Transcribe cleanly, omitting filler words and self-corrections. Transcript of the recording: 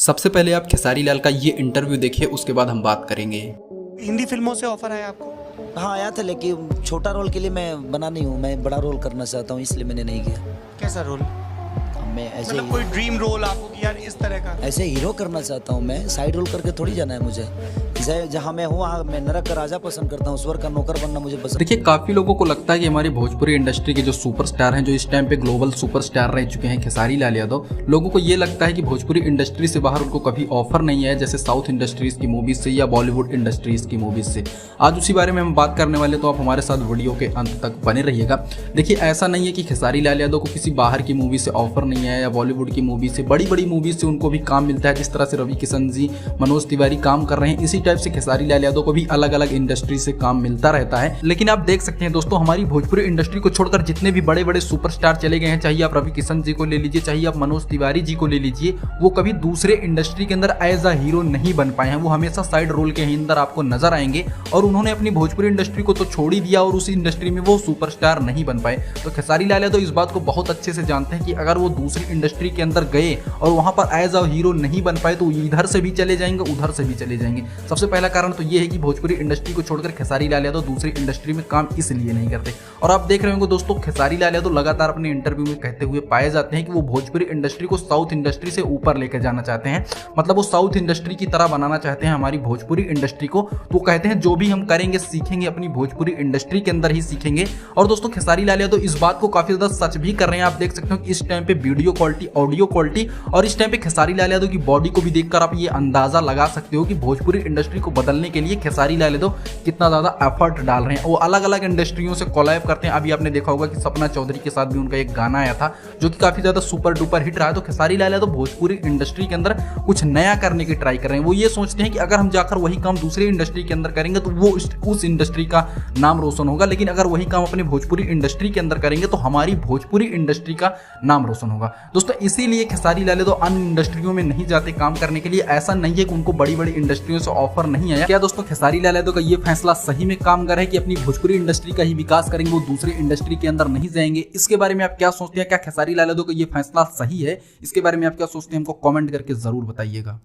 सबसे पहले आप खेसारी लाल का ये इंटरव्यू देखिए, उसके बाद हम बात करेंगे। हिंदी फिल्मों से ऑफर आया आपको? हाँ आया था, लेकिन छोटा रोल के लिए मैं बना नहीं हूँ। मैं बड़ा रोल करना चाहता हूँ, इसलिए मैंने नहीं किया। कैसा रोल? मैं ऐसे मतलब कोई ड्रीम रोल आपको कि यार इस तरह का? ऐसे हीरो करना चाहता हूँ। मैं साइड रोल करके थोड़ी जाना है मुझे। जहाँ मैं हूँ वहाँ मैं नरक का राजा पसंद करता हूँ, स्वर्ग का नौकर बनना मुझे पसंद। देखिए, काफी लोगों को लगता है कि हमारी भोजपुरी इंडस्ट्री के जो सुपरस्टार हैं, जो इस टाइम पे ग्लोबल सुपरस्टार रह चुके हैं, खेसारी लाल यादव, लोगों को ये लगता है कि भोजपुरी इंडस्ट्री से बाहर उनको कभी ऑफर नहीं है, जैसे साउथ इंडस्ट्रीज की मूवीज से या बॉलीवुड इंडस्ट्रीज की मूवीज से। आज उसी बारे में हम बात करने वाले, तो आप हमारे साथ वीडियो के अंत तक बने रहिएगा। देखिए, ऐसा नहीं है कि खेसारी लाल यादव को किसी बाहर की मूवी से ऑफर नहीं है या बॉलीवुड की मूवी से, बड़ी बड़ी मूवी से उनको भी काम मिलता है। जिस तरह से रवि किशन जी, मनोज तिवारी काम कर रहे हैं, इसी टाइप से खेसारी लाल यादव को भी अलग अलग इंडस्ट्री से काम मिलता रहता है। लेकिन आप देख सकते हैं दोस्तों, हमारी भोजपुरी इंडस्ट्री को छोड़कर जितने भी बड़े बड़े सुपरस्टार चले गए हैं, चाहे आप रवि किशन जी को ले लीजिए, चाहे आप मनोज तिवारी जी को ले लीजिए, वो कभी दूसरे इंडस्ट्री के अंदर एज अ हीरो नहीं बन पाए हैं। वो हमेशा साइड रोल के अंदर आपको नजर आएंगे और उन्होंने अपनी भोजपुरी इंडस्ट्री को तो छोड़ ही दिया और उसी इंडस्ट्री में वो सुपरस्टार नहीं बन पाए। तो खेसारी लाल यादव इस बात को बहुत अच्छे से जानते हैं कि अगर वो दूसरी इंडस्ट्री के अंदर गए और वहां पर एज अ हीरो नहीं बन पाए, तो इधर से भी चले जाएंगे, उधर से भी चले जाएंगे। सबसे पहला कारण तो ये है कि भोजपुरी इंडस्ट्री को छोड़कर खेसारी लाल यादव दूसरी इंडस्ट्री में काम इसलिए नहीं करते। और आप देख रहे होंगे दोस्तों, खेसारी लाल यादव लगातार अपने इंटरव्यू में कहते हुए पाए जाते हैं कि वो भोजपुरी इंडस्ट्री को साउथ इंडस्ट्री से ऊपर लेकर जाना चाहते हैं। मतलब वो साउथ इंडस्ट्री की तरह बनाना चाहते हैं हमारी भोजपुरी इंडस्ट्री को। तो कहते हैं जो भी हम करेंगे, सीखेंगे, अपनी भोजपुरी इंडस्ट्री के अंदर ही सीखेंगे। और दोस्तों, खेसारी लाल यादव इस बात को काफी ज्यादा सच भी कर रहे हैं। आप देख सकते हो कि इस टाइम पे वीडियो क्वालिटी, ऑडियो क्वालिटी और इस टाइम पे खेसारी लाल यादव की बॉडी को भी देखकर आप ये अंदाजा लगा सकते हो कि भोजपुरी इंडस्ट्री को बदलने के लिए खेसारी लाल यादव कितना ज्यादा एफर्ट डाल रहे हैं। वो अलग अलग इंडस्ट्रियों से कोलैब करते हैं। अभी आपने देखा होगा कि सपना चौधरी के साथ भी उनका एक गाना आया था जो कि काफी ज्यादा सुपर डुपर हिट रहा है। तो खेसारी लाल यादव भोजपुरी इंडस्ट्री के अंदर कुछ नया करने की ट्राई कर रहे हैं। वो ये सोचते हैं कि अगर हम जाकर वही काम दूसरी इंडस्ट्री के अंदर करेंगे तो वो उस इंडस्ट्री का नाम रोशन होगा, लेकिन अगर वही काम अपनी भोजपुरी इंडस्ट्री के अंदर करेंगे तो हमारी भोजपुरी इंडस्ट्री का नाम रोशन होगा। दोस्तों, इसीलिए खेसारी लाल यादव अन्य इंडस्ट्रियों में नहीं जाते काम करने के लिए। ऐसा नहीं है कि उनको बड़ी बड़ी इंडस्ट्रियों से ऑफर नहीं आया। क्या दोस्तों, खेसारी लाल यादव का ये फैसला सही में कामगार है कि अपनी भोजपुरी इंडस्ट्री का ही विकास करेंगे, वो दूसरी इंडस्ट्री के अंदर नहीं जाएंगे? इसके बारे में आप क्या सोचते हैं? क्या खेसारी लाल यादव का ये फैसला सही है? इसके बारे में आप क्या सोचते हैं? हमको कमेंट करके जरूर बताइएगा।